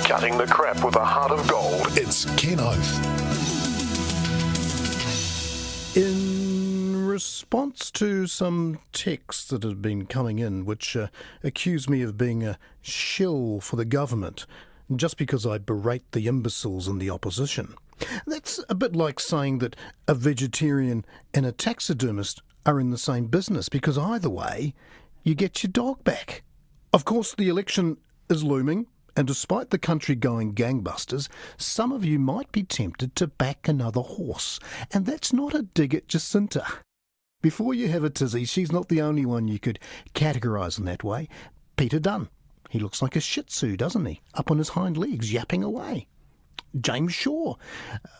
Cutting the crap with a heart of gold. It's Ken Oath. In response to some texts that have been coming in which accuse me of being a shill for the government just because I berate the imbeciles in the opposition. That's a bit like saying that a vegetarian and a taxidermist are in the same business, because either way, you get your dog back. Of course, the election is looming, and despite the country going gangbusters, some of you might be tempted to back another horse. And that's not a dig at Jacinta. Before you have a tizzy, she's not the only one you could categorise in that way. Peter Dunn. He looks like a shih tzu, doesn't he? Up on his hind legs, yapping away. James Shaw,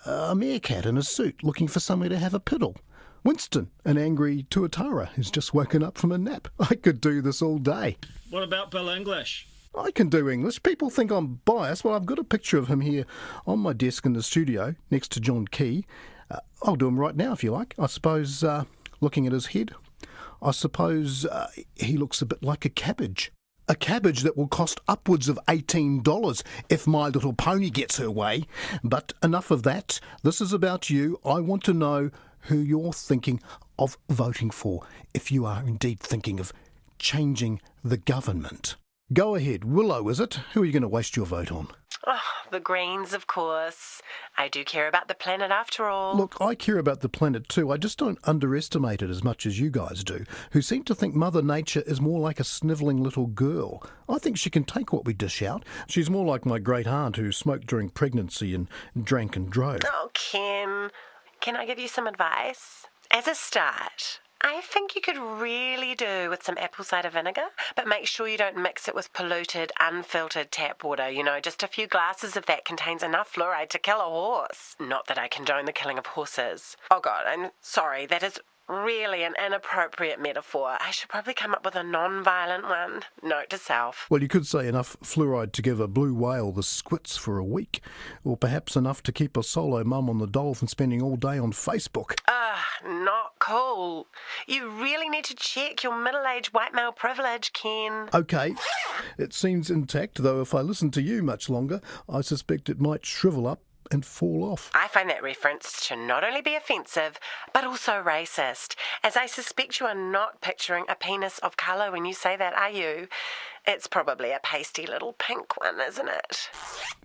a meerkat in a suit, looking for somewhere to have a piddle. Winston, an angry tuatara who's just woken up from a nap. I could do this all day. What about Bill English? I can do English. People think I'm biased. Well, I've got a picture of him here on my desk in the studio next to John Key. I'll do him right now if you like. I suppose, looking at his head, I suppose he looks a bit like a cabbage. A cabbage that will cost upwards of $18 if My Little Pony gets her way. But enough of that. This is about you. I want to know who you're thinking of voting for, if you are indeed thinking of changing the government. Go ahead. Willow, is it? Who are you going to waste your vote on? Oh, the Greens, of course. I do care about the planet after all. Look, I care about the planet too. I just don't underestimate it as much as you guys do, who seem to think Mother Nature is more like a snivelling little girl. I think she can take what we dish out. She's more like my great aunt who smoked during pregnancy and drank and drove. Oh, Ken, can I give you some advice? As a start, I think you could really do with some apple cider vinegar, but make sure you don't mix it with polluted, unfiltered tap water. You know, just a few glasses of that contains enough fluoride to kill a horse. Not that I condone the killing of horses. Oh God, I'm sorry, that is really an inappropriate metaphor. I should probably come up with a non-violent one. Note to self. Well, you could say enough fluoride to give a blue whale the squits for a week, or perhaps enough to keep a solo mum on the dole from spending all day on Facebook. Not cool. You really need to check your middle-aged white male privilege, Ken. Okay, it seems intact, though if I listen to you much longer, I suspect it might shrivel up and fall off. I find that reference to not only be offensive, but also racist, as I suspect you are not picturing a penis of colour when you say that, are you? It's probably a pasty little pink one, isn't it?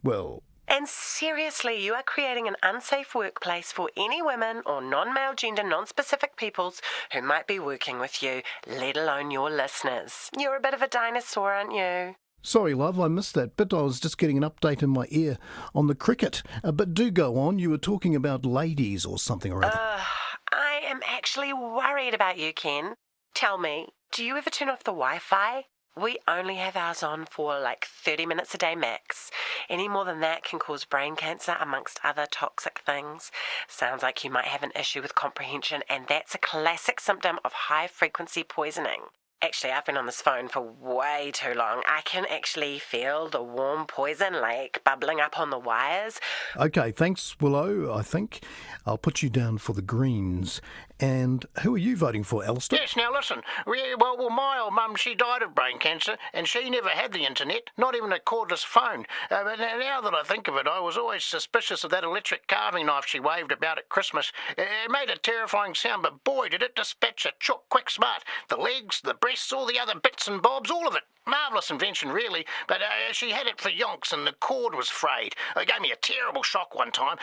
Well... And seriously, you are creating an unsafe workplace for any women or non-male gender, non-specific peoples who might be working with you, let alone your listeners. You're a bit of a dinosaur, aren't you? Sorry, love, I missed that bit. I was just getting an update in my ear on the cricket. But do go on. You were talking about ladies or something or other. I am actually worried about you, Ken. Tell me, do you ever turn off the Wi-Fi? We only have ours on for like 30 minutes a day max. Any more than that can cause brain cancer, amongst other toxic things. Sounds like you might have an issue with comprehension, and that's a classic symptom of high-frequency poisoning. Actually, I've been on this phone for way too long. I can actually feel the warm poison lake bubbling up on the wires. Okay, thanks, Willow, I think. I'll put you down for the Greens. And who are you voting for, Alistair? Yes, now listen. Well, my old mum, she died of brain cancer, and she never had the internet, not even a cordless phone. But now that I think of it, I was always suspicious of that electric carving knife she waved about at Christmas. It made a terrifying sound, but boy, did it dispatch a chook quick smart. The legs, the breasts, all the other bits and bobs, all of it. Marvellous invention, really, but she had it for yonks and the cord was frayed. It gave me a terrible shock one time.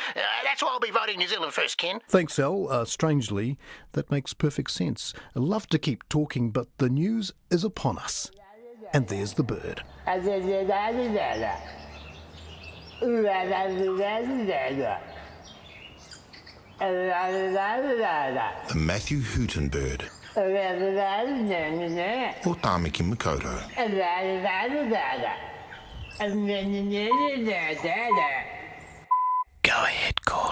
That's why I'll be voting New Zealand first, Ken. Thanks, Al. Strangely, that makes perfect sense. I love to keep talking, but the news is upon us. And there's the bird. The Matthew Hooton bird. Or Tamaki Makoto. Go ahead, Cor.